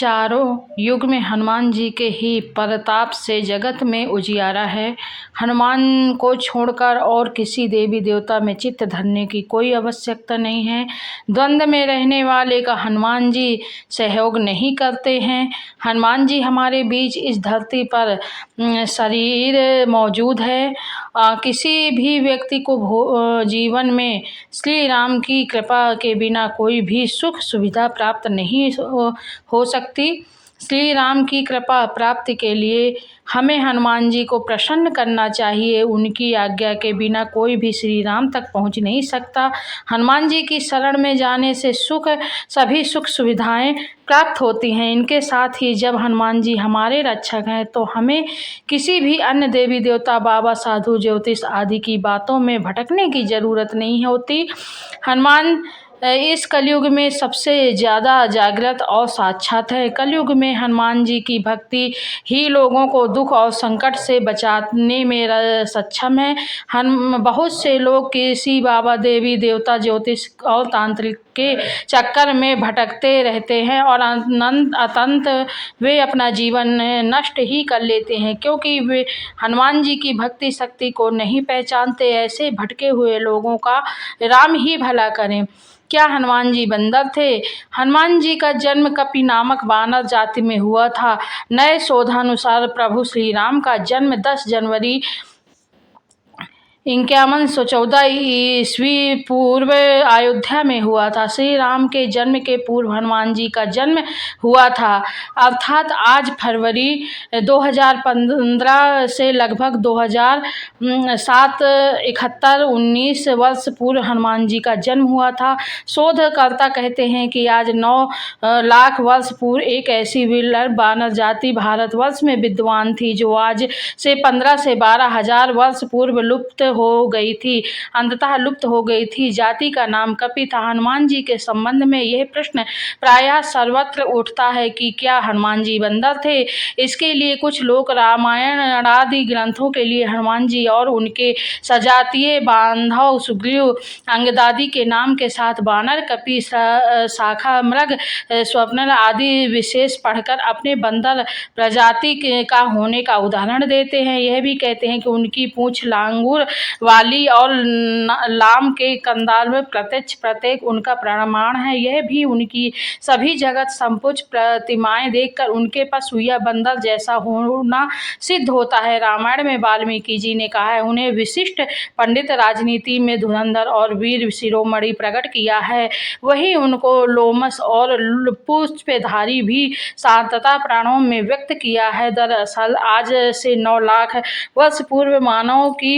चारों युग में हनुमान जी के ही प्रताप से जगत में उजियारा है। हनुमान को छोड़कर और किसी देवी देवता में चित्त धरने की कोई आवश्यकता नहीं है। द्वंद्व में रहने वाले का हनुमान जी सहयोग नहीं करते हैं। हनुमान जी हमारे बीच इस धरती पर शरीर मौजूद है। किसी भी व्यक्ति को जीवन में श्री राम की कृपा के बिना कोई भी सुख सुविधा प्राप्त नहीं हो सकती। श्री राम की कृपा प्राप्ति के लिए हमें हनुमान जी को प्रसन्न करना चाहिए। उनकी आज्ञा के बिना कोई भी श्री राम तक पहुंच नहीं सकता। हनुमान जी की शरण में जाने से सभी सुख सुविधाएं प्राप्त होती हैं। इनके साथ ही जब हनुमान जी हमारे रक्षक हैं तो हमें किसी भी अन्य देवी देवता, बाबा, साधु, ज्योतिष आदि की बातों में भटकने की ज़रूरत नहीं होती। हनुमान इस कलयुग में सबसे ज़्यादा जागृत और साक्षात है। कलयुग में हनुमान जी की भक्ति ही लोगों को दुख और संकट से बचाने में सक्षम है। बहुत से लोग किसी बाबा, देवी देवता, ज्योतिष और तांत्रिक के चक्कर में भटकते रहते हैं और अंत वे अपना जीवन नष्ट ही कर लेते हैं, क्योंकि वे हनुमान जी की भक्ति शक्ति को नहीं पहचानते। ऐसे भटके हुए लोगों का राम ही भला करें। क्या हनुमान जी बंदर थे? हनुमान जी का जन्म कपि नामक वानर जाति में हुआ था। नए शोधानुसार प्रभु श्री राम का जन्म 10 जनवरी 5114 ईस्वी पूर्व अयोध्या में हुआ था। श्री राम के जन्म के पूर्व हनुमान जी का जन्म हुआ था, अर्थात आज फरवरी 2015 से लगभग 19 वर्ष पूर्व हनुमान जी का जन्म हुआ था। शोधकर्ता कहते हैं कि आज 9 लाख वर्ष पूर्व एक ऐसी विरल वानर जाति भारतवर्ष में विद्वान थी जो आज से 15 से 12 हजार वर्ष पूर्व अंततः लुप्त हो गई थी। जाति का नाम कपि था। हनुमान जी के संबंध में यह प्रश्न प्रायः सर्वत्र उठता है कि क्या हनुमान जी बंदर थे? इसके लिए कुछ लोग रामायण आदि ग्रंथों के लिए हनुमान जी और उनके सजातीय बांधव सुग्रीव, अंगदादी के नाम के साथ बानर, कपि, शाखा मृग, स्वप्न आदि विशेष पढ़कर अपने बंदर प्रजाति का होने का उदाहरण देते हैं। यह भी कहते हैं कि उनकी पूंछ लांगूर वाली और लाम के कंदाल में प्रत्येक उनका प्रमाण है। यह भी उनकी सभी जगत संपुच प्रतिमाएं देखकर उनके पास हुआ बंदर जैसा होना सिद्ध होता है। रामायण में वाल्मीकि जी ने कहा है, उन्हें विशिष्ट पंडित, राजनीति में धुरंधर और वीर शिरोमणि प्रकट किया है। वही उनको लोमस और पुष्पधारी भी शांतता प्राणों में व्यक्त किया है। दरअसल आज से 9 लाख वर्ष पूर्व मानव की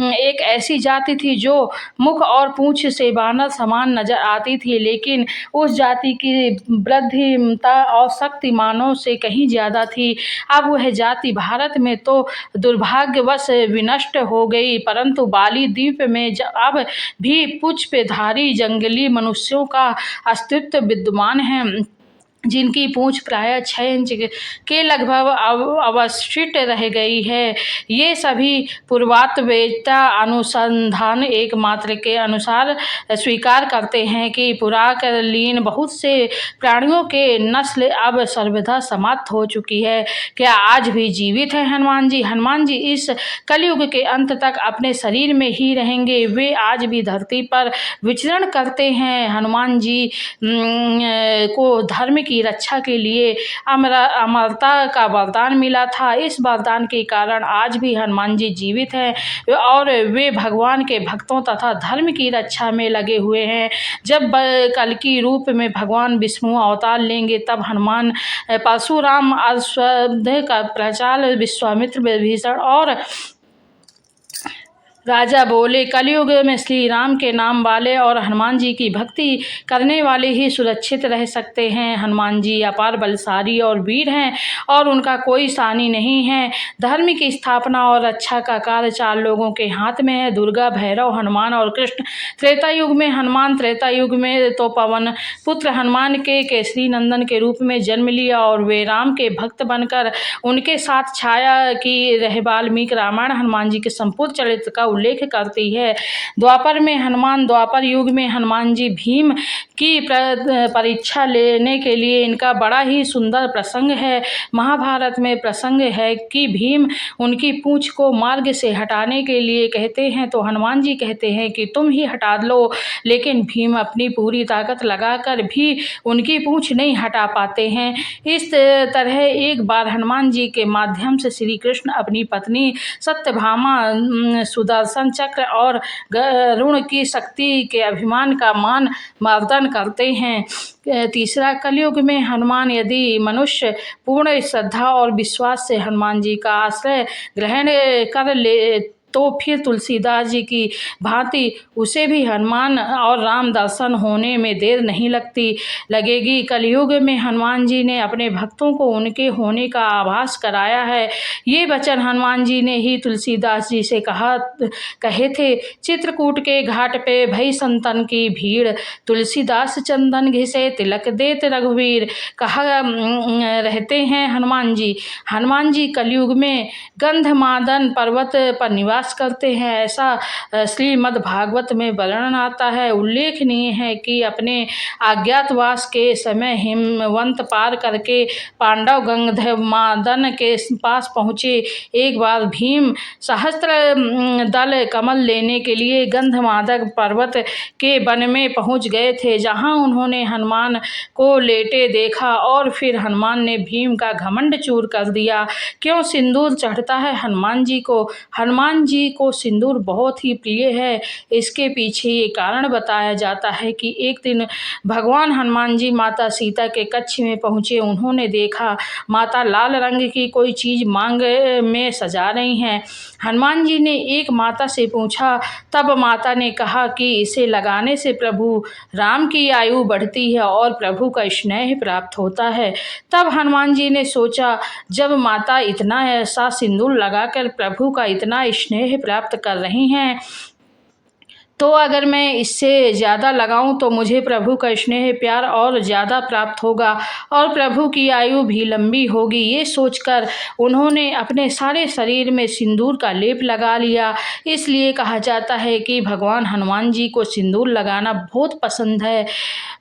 एक ऐसी जाति थी जो मुख और पूंछ से बानर समान नजर आती थी, लेकिन उस जाति की बुद्धिमत्ता और शक्ति मानव से कहीं ज्यादा थी। अब वह जाति भारत में तो दुर्भाग्यवश विनष्ट हो गई, परंतु बाली द्वीप में अब भी पुष्पधारी जंगली मनुष्यों का अस्तित्व विद्यमान है, जिनकी पूंछ प्रायः 6 इंच के लगभग अवशिष्ट रह गई है। ये सभी पुरातत्ववेत्ता अनुसंधान एकमात्र के अनुसार स्वीकार करते हैं कि पुराकालीन बहुत से प्राणियों के नस्ल अब सर्वथा समाप्त हो चुकी है। क्या आज भी जीवित है हनुमान जी? हनुमान जी इस कलयुग के अंत तक अपने शरीर में ही रहेंगे। वे आज भी धरती पर विचरण करते हैं। हनुमान जी को धर्म की रक्षा के लिए अमरता का वरदान मिला था। इस वरदान के कारण आज भी हनुमान जी जीवित हैं और वे भगवान के भक्तों तथा धर्म की रक्षा में लगे हुए हैं। जब कल्कि रूप में भगवान विष्णु अवतार लेंगे तब हनुमान, परशुराम, अश्वत्थ का प्रचार, विश्वामित्र, विभीषण और राजा बोले, कलयुग में श्री राम के नाम वाले और हनुमान जी की भक्ति करने वाले ही सुरक्षित रह सकते हैं। हनुमान जी अपार बलशाली और वीर हैं और उनका कोई सानी नहीं है। धर्म की स्थापना और रक्षा का कार्य 4 लोगों के हाथ में है, दुर्गा, भैरव, हनुमान और कृष्ण। त्रेता युग में हनुमान, त्रेता युग में तो पवन पुत्र हनुमान के केसरी नंदन के रूप में जन्म लिया और वे राम के भक्त बनकर उनके साथ छाया की रहे। वाल्मीकि रामायण हनुमान जी के संपूर्ण चरित्र का उल्लेख करती है। द्वापर युग में हनुमान जी भीम की परीक्षा लेने के लिए इनका बड़ा ही सुंदर प्रसंग है। महाभारत में प्रसंग है कि भीम उनकी पूंछ को मार्ग से हटाने के लिए कहते हैं तो हनुमान जी कहते हैं कि तुम ही हटा लो, लेकिन भीम अपनी पूरी ताकत लगाकर भी उनकी पूंछ नहीं हटा पाते हैं। इस तरह एक बार हनुमान जी के माध्यम से श्री कृष्ण अपनी पत्नी सत्यभामा, सुदर्शन चक्र और गरुड़ की शक्ति के अभिमान का मान मर्दन करते हैं। तीसरा, कलयुग में हनुमान यदि मनुष्य पूर्ण श्रद्धा और विश्वास से हनुमान जी का आश्रय ग्रहण कर ले तो फिर तुलसीदास जी की भांति उसे भी हनुमान और राम दर्शन होने में देर नहीं लगेगी। कलयुग में हनुमान जी ने अपने भक्तों को उनके होने का आभास कराया है। ये वचन हनुमान जी ने ही तुलसीदास जी से कहे थे। चित्रकूट के घाट पे भई संतन की भीड़, तुलसीदास चंदन घिसे तिलक देत रघुवीर। कहा रहते हैं हनुमान जी कलयुग में गंधमादन पर्वत पर निवास करते हैं, ऐसा श्रीमद् भागवत में वर्णन आता है। उल्लेखनीय है कि अपने अज्ञातवास के समय हिमवंत पार करके पांडव गंधमादन के पास पहुँचे। एक बार भीम सहस्त्र दल कमल लेने के लिए गंधमादन पर्वत के वन में पहुँच गए थे, जहाँ उन्होंने हनुमान को लेटे देखा और फिर हनुमान ने भीम का घमंड चूर कर दिया। क्यों सिंदूर चढ़ता है हनुमान जी को? हनुमान जी को सिंदूर बहुत ही प्रिय है। इसके पीछे ये कारण बताया जाता है कि एक दिन भगवान हनुमान जी माता सीता के कक्ष में पहुँचे। उन्होंने देखा माता लाल रंग की कोई चीज़ मांग में सजा रही हैं। हनुमान जी ने एक माता से पूछा, तब माता ने कहा कि इसे लगाने से प्रभु राम की आयु बढ़ती है और प्रभु का स्नेह प्राप्त होता है। तब हनुमान जी ने सोचा, जब माता इतना ऐसा सिंदूर लगाकर प्रभु का इतना स्नेह प्राप्त कर रही हैं, तो अगर मैं इससे ज़्यादा लगाऊं तो मुझे प्रभु का स्नेह प्यार और ज़्यादा प्राप्त होगा और प्रभु की आयु भी लंबी होगी। ये सोचकर उन्होंने अपने सारे शरीर में सिंदूर का लेप लगा लिया। इसलिए कहा जाता है कि भगवान हनुमान जी को सिंदूर लगाना बहुत पसंद है।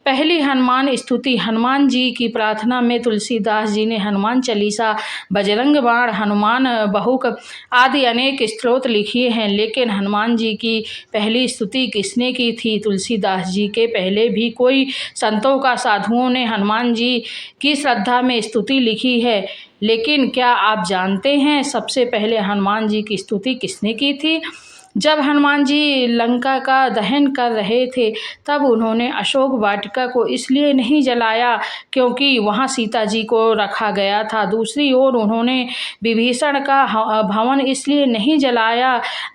पहली हनुमान स्तुति। हनुमान जी की प्रार्थना में तुलसीदास जी ने हनुमान चालीसा, बजरंग बाण, हनुमान बहुक आदि अनेक स्तोत्र लिखे हैं, लेकिन हनुमान जी की पहली स्तुति किसने की थी? तुलसीदास जी के पहले भी कोई संतों का साधुओं ने हनुमान जी की श्रद्धा में स्तुति लिखी है, लेकिन क्या आप जानते हैं सबसे पहले हनुमान जी की स्तुति किसने की थी? जब हनुमान जी लंका का दहन कर रहे थे तब उन्होंने अशोक वाटिका को इसलिए नहीं जलाया क्योंकि वहां सीता जी को रखा गया था। दूसरी ओर उन्होंने विभीषण का भवन इसलिए नहीं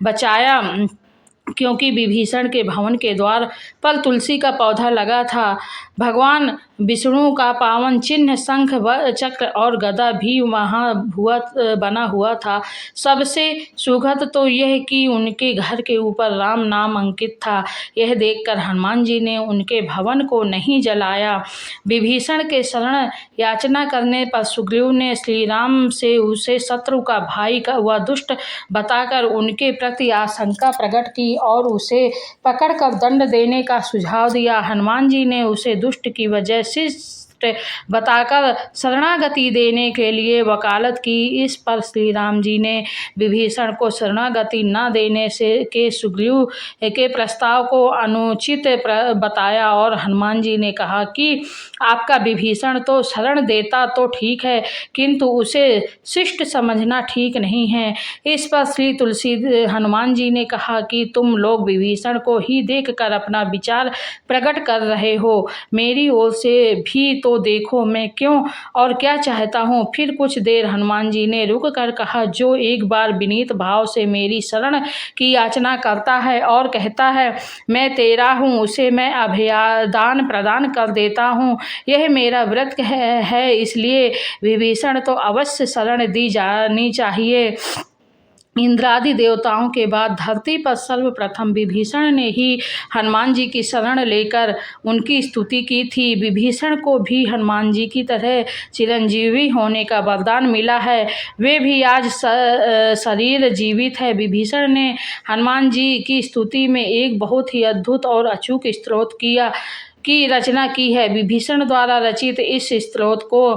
बचाया क्योंकि विभीषण के भवन के द्वार पर तुलसी का पौधा लगा था। भगवान विष्णु का पावन चिन्ह शंख चक्र और गदा भी वहाँ बना हुआ था। सबसे सुखद तो यह कि उनके घर के ऊपर राम नाम अंकित था। यह देखकर हनुमान जी ने उनके भवन को नहीं जलाया। विभीषण के शरण याचना करने पर सुग्रीव ने श्री राम से उसे शत्रु का भाई का वह दुष्ट बताकर उनके प्रति आशंका प्रकट की और उसे पकड़कर दंड देने का सुझाव दिया। हनुमान जी ने उसे दुष्ट की वजह शिष्ट बताकर शरणागति देने के लिए वकालत की। इस पर श्री राम जी ने विभीषण को शरणागति न देने के सुग्रीव के प्रस्ताव को अनुचित बताया और हनुमान जी ने कहा कि आपका विभीषण तो शरण देता तो ठीक है, किंतु उसे शिष्ट समझना ठीक नहीं है। इस पर श्री तुलसी हनुमान जी ने कहा कि तुम लोग विभीषण को ही देखकर अपना विचार प्रकट कर रहे हो, मेरी ओर से भी तो देखो मैं क्यों और क्या चाहता हूँ। फिर कुछ देर हनुमान जी ने रुक कर कहा, जो एक बार विनीत भाव से मेरी शरण की याचना करता है और कहता है मैं तेरा हूँ, उसे मैं अभयदान प्रदान कर देता हूँ। यह मेरा व्रत है, इसलिए विभीषण तो अवश्य शरण दी जानी चाहिए। इंद्रादि देवताओं के बाद धरती पर सर्वप्रथम विभीषण ने ही हनुमान जी की शरण लेकर उनकी स्तुति की थी। विभीषण को भी हनुमान जी की तरह चिरंजीवी होने का वरदान मिला है। वे भी आज शरीर जीवित है। विभीषण ने हनुमान जी की स्तुति में एक बहुत ही अद्भुत और अचूक स्तोत्र की रचना की है। विभीषण द्वारा रचित इस स्तोत्र को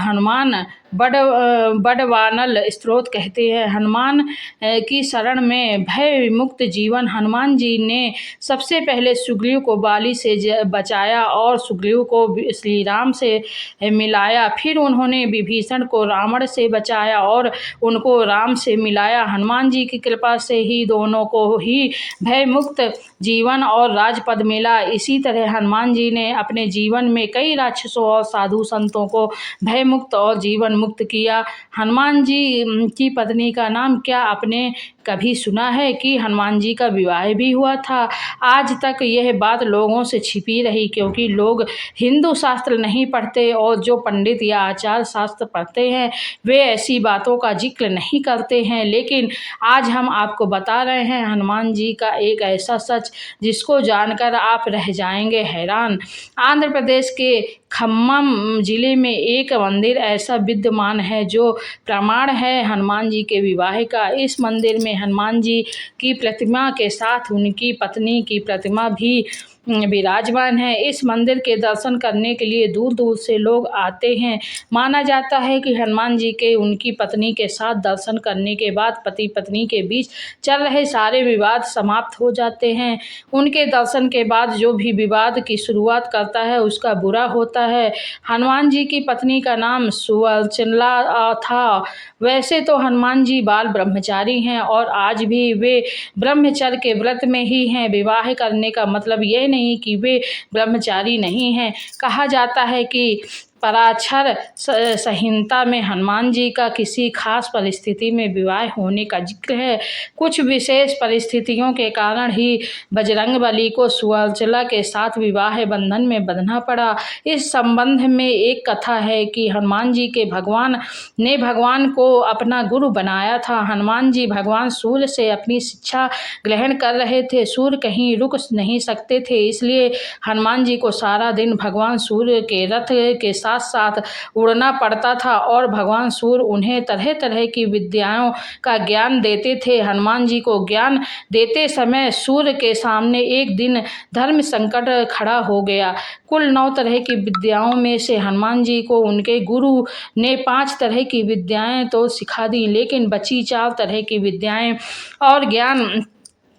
हनुमान बड़वानल स्तोत्र कहते हैं। हनुमान की शरण में भय विमुक्त जीवन। हनुमान जी ने सबसे पहले सुग्रीव को बाली से बचाया और सुग्रीव को श्री राम से मिलाया। फिर उन्होंने विभीषण को रावण से बचाया और उनको राम से मिलाया। हनुमान जी की कृपा से ही दोनों को ही भय मुक्त जीवन और राजपद मिला। इसी तरह हनुमान जी ने अपने जीवन में कई राक्षसों और साधु संतों को भय मुक्त और जीवन मुक्त किया। हनुमान जी की पत्नी का नाम क्या आपने कभी सुना है कि हनुमान जी का विवाह भी हुआ था? आज तक यह बात लोगों से छिपी रही, क्योंकि लोग हिंदू शास्त्र नहीं पढ़ते और जो पंडित या आचार्य शास्त्र पढ़ते हैं वे ऐसी बातों का जिक्र नहीं करते हैं। लेकिन आज हम आपको बता रहे हैं हनुमान जी का एक ऐसा सच जिसको जानकर आप रह जाएंगे हैरान। आंध्र प्रदेश के खम्मम जिले में एक मंदिर ऐसा विद्यमान है जो प्रमाण है हनुमान जी के विवाह का। इस मंदिर में हनुमान जी की प्रतिमा के साथ उनकी पत्नी की प्रतिमा भी विराजमान है। इस मंदिर के दर्शन करने के लिए दूर दूर से लोग आते हैं। माना जाता है कि हनुमान जी के उनकी पत्नी के साथ दर्शन करने के बाद पति पत्नी के बीच चल रहे सारे विवाद समाप्त हो जाते हैं। उनके दर्शन के बाद जो भी विवाद की शुरुआत करता है उसका बुरा होता है। हनुमान जी की पत्नी का नाम सुवचला था। वैसे तो हनुमान जी बाल ब्रह्मचारी हैं और आज भी वे ब्रह्मचर्य के व्रत में ही हैं। विवाह करने का मतलब यह नहीं कि वे ब्रह्मचारी नहीं हैं। कहा जाता है कि पराशर संहिता में हनुमान जी का किसी खास परिस्थिति में विवाह होने का जिक्र है। कुछ विशेष परिस्थितियों के कारण ही बजरंगबली को सुवचला के साथ विवाह बंधन में बंधना पड़ा। इस संबंध में एक कथा है कि हनुमान जी के भगवान ने भगवान को अपना गुरु बनाया था। हनुमान जी भगवान सूर्य से अपनी शिक्षा ग्रहण कर रहे थे। सूर्य कहीं रुक नहीं सकते थे, इसलिए हनुमान जी को सारा दिन भगवान सूर्य के रथ के साथ साथ उड़ना पड़ता था और भगवान सूर्य उन्हें तरह तरह की विद्याओं का ज्ञान देते थे। हनुमान जी को ज्ञान देते समय सूर्य के सामने एक दिन धर्म संकट खड़ा हो गया। कुल 9 तरह की विद्याओं में से हनुमान जी को उनके गुरु ने 5 तरह की विद्याएं तो सिखा दी, लेकिन बची 4 तरह की विद्याएं और ज्ञान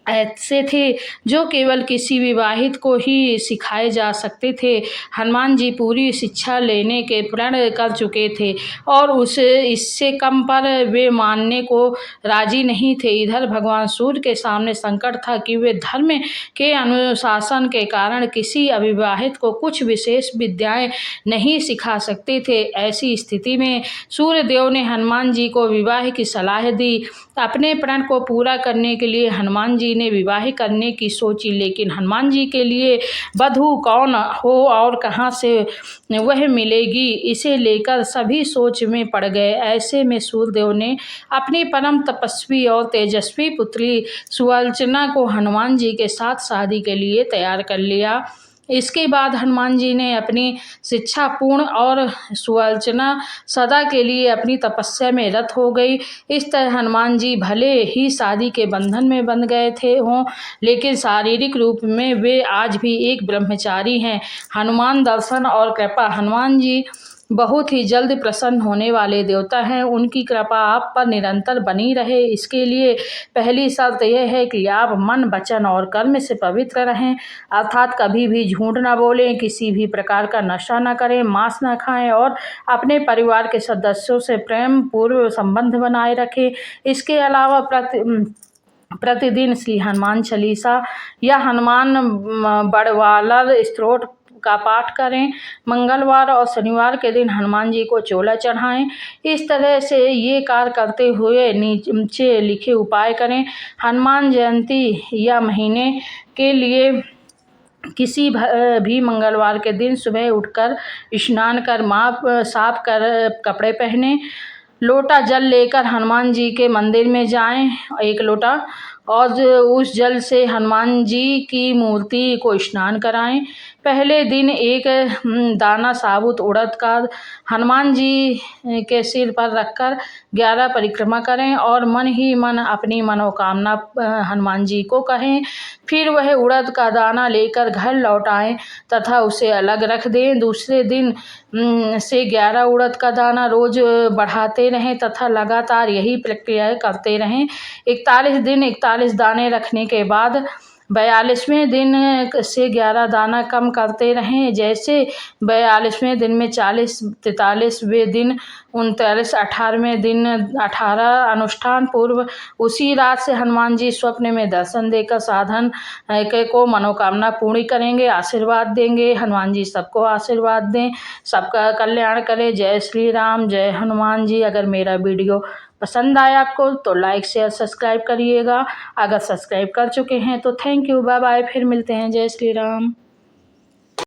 ऐसे थे जो केवल किसी विवाहित को ही सिखाए जा सकते थे। हनुमान जी पूरी शिक्षा लेने के प्रण कर चुके थे और इससे कम पर वे मानने को राजी नहीं थे। इधर भगवान सूर्य के सामने संकट था कि वे धर्म के अनुशासन के कारण किसी अविवाहित को कुछ विशेष विद्याएं नहीं सिखा सकते थे। ऐसी स्थिति में सूर्य देव ने हनुमान जी को विवाह की सलाह दी। अपने प्रण को पूरा करने के लिए हनुमान जी ने विवाह करने की सोची, लेकिन हनुमान जी के लिए वधू कौन हो और कहाँ से वह मिलेगी, इसे लेकर सभी सोच में पड़ गए। ऐसे में सूर्यदेव ने अपनी परम तपस्वी और तेजस्वी पुत्री सुवचला को हनुमान जी के साथ शादी के लिए तैयार कर लिया। इसके बाद हनुमान जी ने अपनी शिक्षा पूर्ण और सुवचला सदा के लिए अपनी तपस्या में रत हो गई। इस तरह हनुमान जी भले ही शादी के बंधन में बंध गए हों, लेकिन शारीरिक रूप में वे आज भी एक ब्रह्मचारी हैं। हनुमान दर्शन और कृपा। हनुमान जी बहुत ही जल्द प्रसन्न होने वाले देवता हैं। उनकी कृपा आप पर निरंतर बनी रहे, इसके लिए पहली शर्त यह है कि आप मन, वचन और कर्म से पवित्र रहें, अर्थात कभी भी झूठ न बोलें, किसी भी प्रकार का नशा न करें, मांस न खाएं और अपने परिवार के सदस्यों से प्रेम पूर्व संबंध बनाए रखें। इसके अलावा प्रतिदिन श्री हनुमान चालीसा या हनुमान बड़वालर स्तोत्र का पाठ करें। मंगलवार और शनिवार के दिन हनुमान जी को चोला चढ़ाएं। इस तरह से ये कार्य करते हुए नीचे लिखे उपाय करें। हनुमान जयंती या महीने के लिए किसी भी मंगलवार के दिन सुबह उठकर स्नान कर साफ कर कपड़े पहने, लोटा जल लेकर हनुमान जी के मंदिर में जाएं, 1 लोटा, और उस जल से हनुमान जी की मूर्ति को स्नान कराएं। पहले दिन 1 दाना साबुत उड़द का हनुमान जी के सिर पर रखकर 11 परिक्रमा करें और मन ही मन अपनी मनोकामना हनुमान जी को कहें। फिर वह उड़द का दाना लेकर घर लौट आएं तथा उसे अलग रख दें। दूसरे दिन से 11 उड़द का दाना रोज बढ़ाते रहें तथा लगातार यही प्रक्रिया करते रहें। 41 दिन 41 दाने रखने के बाद 42वें दिन से 11 दाना कम करते रहें। जैसे 42वें दिन में 40, 43वें दिन 39, 18वें दिन 18 अनुष्ठान पूर्व उसी रात से हनुमान जी स्वप्न में दर्शन देकर साधन को मनोकामना पूर्ण करेंगे, आशीर्वाद देंगे। हनुमान जी सबको आशीर्वाद दें, सबका कल्याण करें। जय श्री राम, जय हनुमान जी। अगर मेरा वीडियो पसंद आया आपको तो लाइक शेयर सब्सक्राइब करिएगा। अगर सब्सक्राइब कर चुके हैं तो थैंक यू, बाय बाय, फिर मिलते हैं। जय श्री राम।